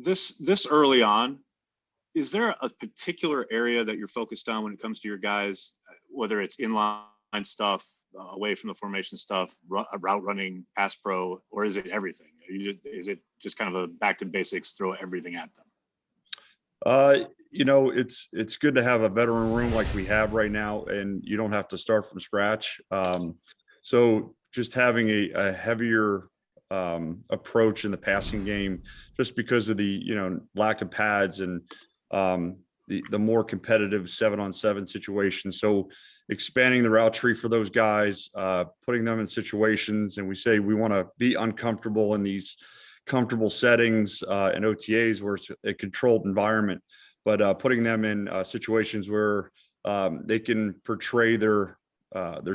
This early on, is there a particular area that you're focused on when it comes to your guys, whether it's inline stuff, away from the formation stuff, route running, pass pro, or is it everything? Is it just kind of a back to basics, throw everything at them? It's good to have a veteran room like we have right now, and you don't have to start from scratch. So just having a heavier approach in the passing game, just because of the lack of pads and the more competitive 7-on-7 situation. So expanding the route tree for those guys, putting them in situations, and we say we want to be uncomfortable in these comfortable settings and OTAs where it's a controlled environment, but putting them in situations where they can portray their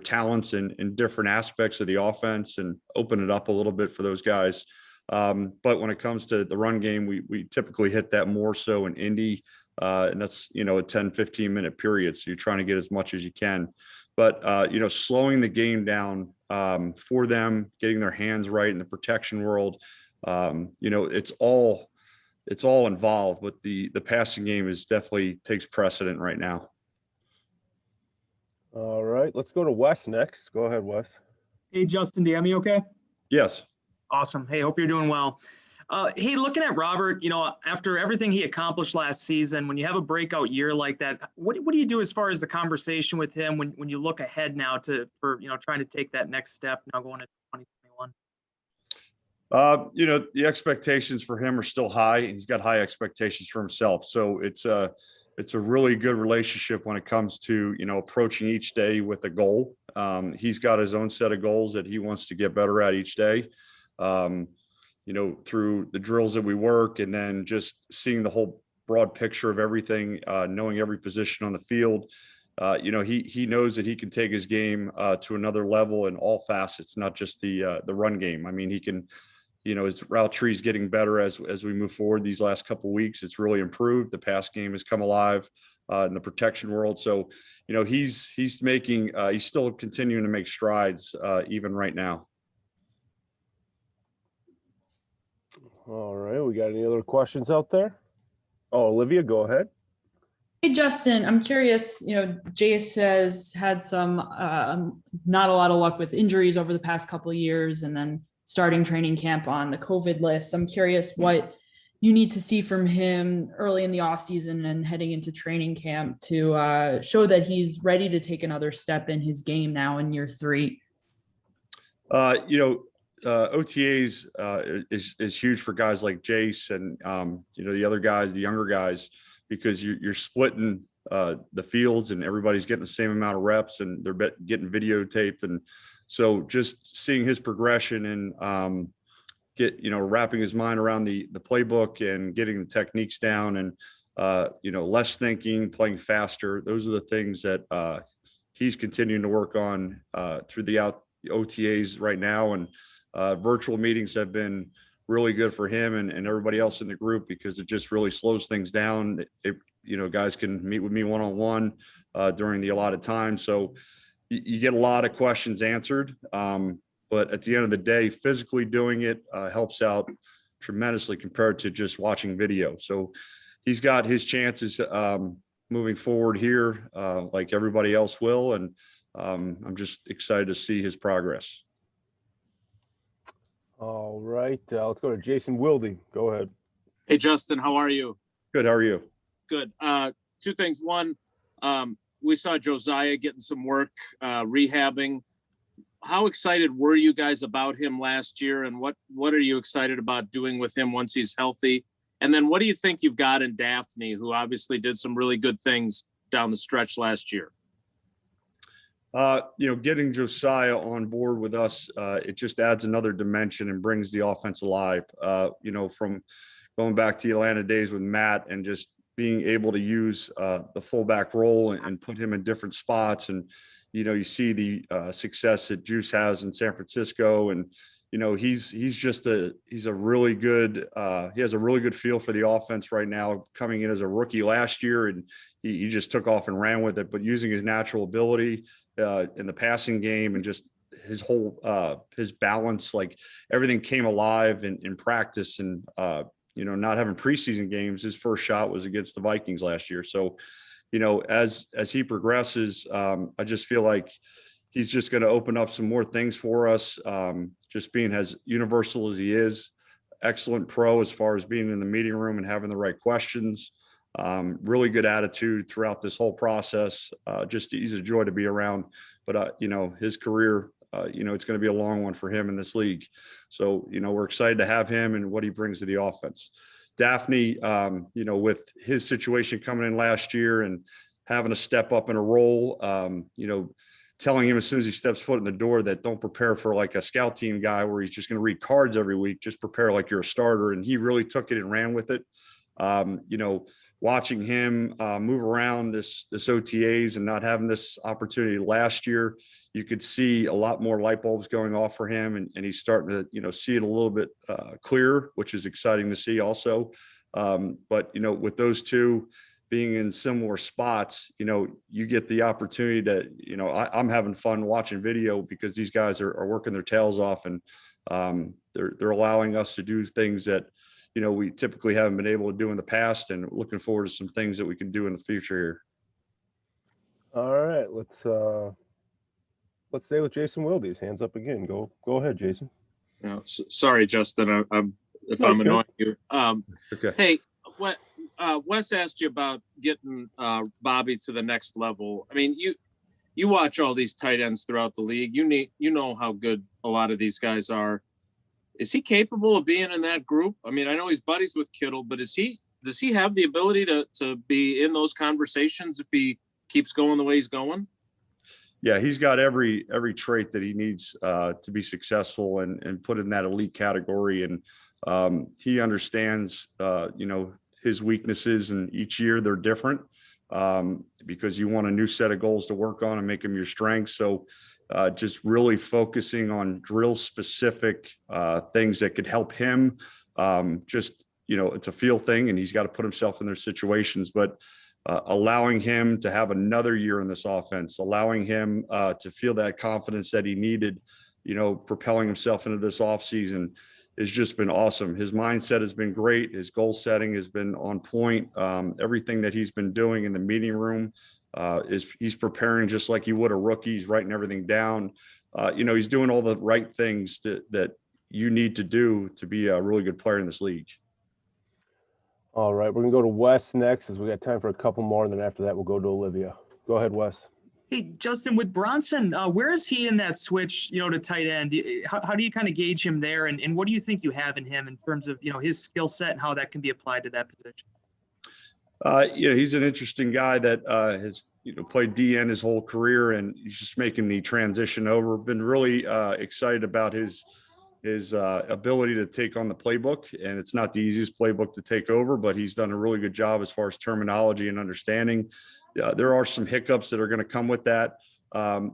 talents in different aspects of the offense and open it up a little bit for those guys. But when it comes to the run game, we typically hit that more so in Indy, and that's a 10-15 minute period, so you're trying to get as much as you can. But slowing the game down for them, getting their hands right in the protection world, it's all involved, but the passing game is definitely takes precedent right now. All right, let's go to Wes next. Go ahead, Wes. Hey, Justin, do you have me okay? Yes. Awesome. Hey, hope you're doing well. Hey, looking at Robert, after everything he accomplished last season, when you have a breakout year like that, what do you do as far as the conversation with him when you look ahead now for trying to take that next step now going into 2021? The expectations for him are still high, and he's got high expectations for himself. So it's a really good relationship when it comes to, approaching each day with a goal. He's got his own set of goals that he wants to get better at each day. Through the drills that we work, and then just seeing the whole broad picture of everything, knowing every position on the field. He knows that he can take his game to another level in all facets, not just the run game. I mean, he can, his route tree is getting better as we move forward. These last couple of weeks, it's really improved. The pass game has come alive in the protection world. So, he's still continuing to make strides even right now. All right, we got any other questions out there? Oh, Olivia, go ahead. Hey, Justin, I'm curious, Jace has had some not a lot of luck with injuries over the past couple of years, and then starting training camp on the COVID list. I'm curious what you need to see from him early in the offseason and heading into training camp to show that he's ready to take another step in his game now in year 3. OTAs is huge for guys like Jace and the other guys, the younger guys, because you're splitting the fields and everybody's getting the same amount of reps and they're getting videotaped. And so just seeing his progression and wrapping his mind around the playbook and getting the techniques down and less thinking, playing faster. Those are the things that he's continuing to work on through the OTAs right now. And virtual meetings have been really good for him and everybody else in the group, because it just really slows things down. Guys can meet with me one-on-one during the allotted time. So you get a lot of questions answered. But at the end of the day, physically doing it helps out tremendously compared to just watching video. So he's got his chances moving forward here, like everybody else will. And I'm just excited to see his progress. All right, let's go to Jason Wilding. Go ahead. Hey, Justin, how are you? Good. How are you? Good. 2 things. One, we saw Josiah getting some work rehabbing. How excited were you guys about him last year, and what are you excited about doing with him once he's healthy? And then what do you think you've got in Daphne, who obviously did some really good things down the stretch last year? Getting Josiah on board with us, it just adds another dimension and brings the offense alive. From going back to the Atlanta days with Matt and just being able to use the fullback role and put him in different spots. And, you see the success that Juice has in San Francisco. And, he's a really good, he has a really good feel for the offense right now, coming in as a rookie last year. And he just took off and ran with it, but using his natural ability in the passing game and just his whole his balance, like everything came alive in practice. And not having preseason games, his first shot was against the Vikings last year. So, as he progresses, I just feel like he's just going to open up some more things for us. Just being as universal as he is, excellent pro as far as being in the meeting room and having the right questions. Really good attitude throughout this whole process. He's a joy to be around. But his career, it's going to be a long one for him in this league. So we're excited to have him and what he brings to the offense. Daphne, with his situation coming in last year and having to step up in a role, telling him as soon as he steps foot in the door that don't prepare for like a scout team guy where he's just going to read cards every week, just prepare like you're a starter. And he really took it and ran with it. Watching him move around this OTAs and not having this opportunity last year, you could see a lot more light bulbs going off for him, and he's starting to see it a little bit clearer, which is exciting to see also. But with those two being in similar spots, you get the opportunity to, I'm having fun watching video because these guys are working their tails off, and they're allowing us to do things that we typically haven't been able to do in the past, and looking forward to some things that we can do in the future here. All right, let's stay with Jason Wilde's hands up again. Go ahead, Jason. Sorry, Justin, I'm annoying you. Okay. Hey, Wes asked you about getting Bobby to the next level. I mean, you watch all these tight ends throughout the league. You know how good a lot of these guys are. Is he capable of being in that group? I mean, I know he's buddies with Kittle, but does he have the ability to be in those conversations if he keeps going the way he's going? Yeah, he's got every trait that he needs to be successful and put in that elite category. And he understands, his weaknesses, and each year they're different because you want a new set of goals to work on and make them your strengths. So just really focusing on drill specific things that could help him. It's a feel thing, and he's got to put himself in their situations, but allowing him to have another year in this offense, allowing him to feel that confidence that he needed, propelling himself into this offseason has just been awesome. His mindset has been great. His goal setting has been on point. Everything that he's been doing in the meeting room he's preparing just like you would a rookie. He's writing everything down. He's doing all the right things that you need to do to be a really good player in this league. All right, we're gonna go to Wes next, as we got time for a couple more, and then after that we'll go to Olivia. Go ahead, Wes. Hey, Justin, with Bronson, where is he in that switch, to tight end? How do you kind of gauge him there, and what do you think you have in him in terms of, his skill set and how that can be applied to that position? He's an interesting guy that has played DN his whole career, and he's just making the transition over. Been really excited about his ability to take on the playbook, and it's not the easiest playbook to take over, but he's done a really good job as far as terminology and understanding. There are some hiccups that are going to come with that.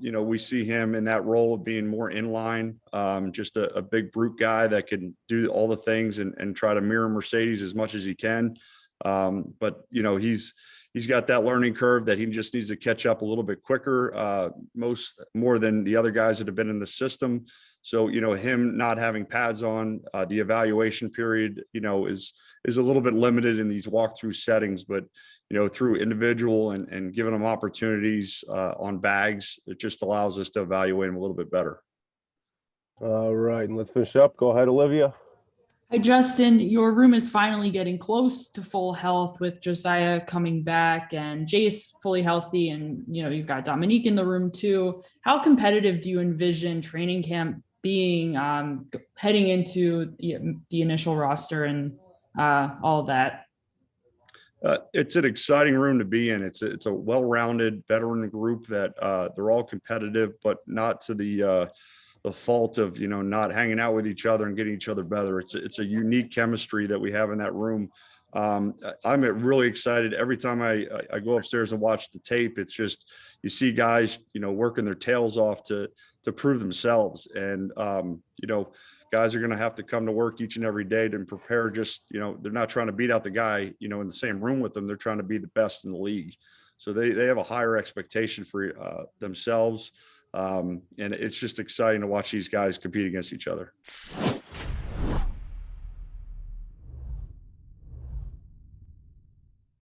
We see him in that role of being more inline, just a big brute guy that can do all the things and try to mirror Mercedes as much as he can. But he's got that learning curve that he just needs to catch up a little bit quicker, more than the other guys that have been in the system. So, him not having pads on, the evaluation period, is a little bit limited in these walkthrough settings, but, through individual and giving them opportunities on bags, it just allows us to evaluate them a little bit better. All right, and let's finish up. Go ahead, Olivia. Hi, Justin. Your room is finally getting close to full health with Josiah coming back and Jace fully healthy. And, you've got Dominique in the room too. How competitive do you envision training camp being heading into the initial roster and all of that? It's an exciting room to be in. It's a well-rounded veteran group that they're all competitive, but not to the fault of not hanging out with each other and getting each other better. It's a unique chemistry that we have in that room. I'm really excited every time I go upstairs and watch the tape. It's just you see guys working their tails off to prove themselves, and guys are going to have to come to work each and every day to prepare. Just they're not trying to beat out the guy in the same room with them. They're trying to be the best in the league, so they have a higher expectation for themselves. And it's just exciting to watch these guys compete against each other.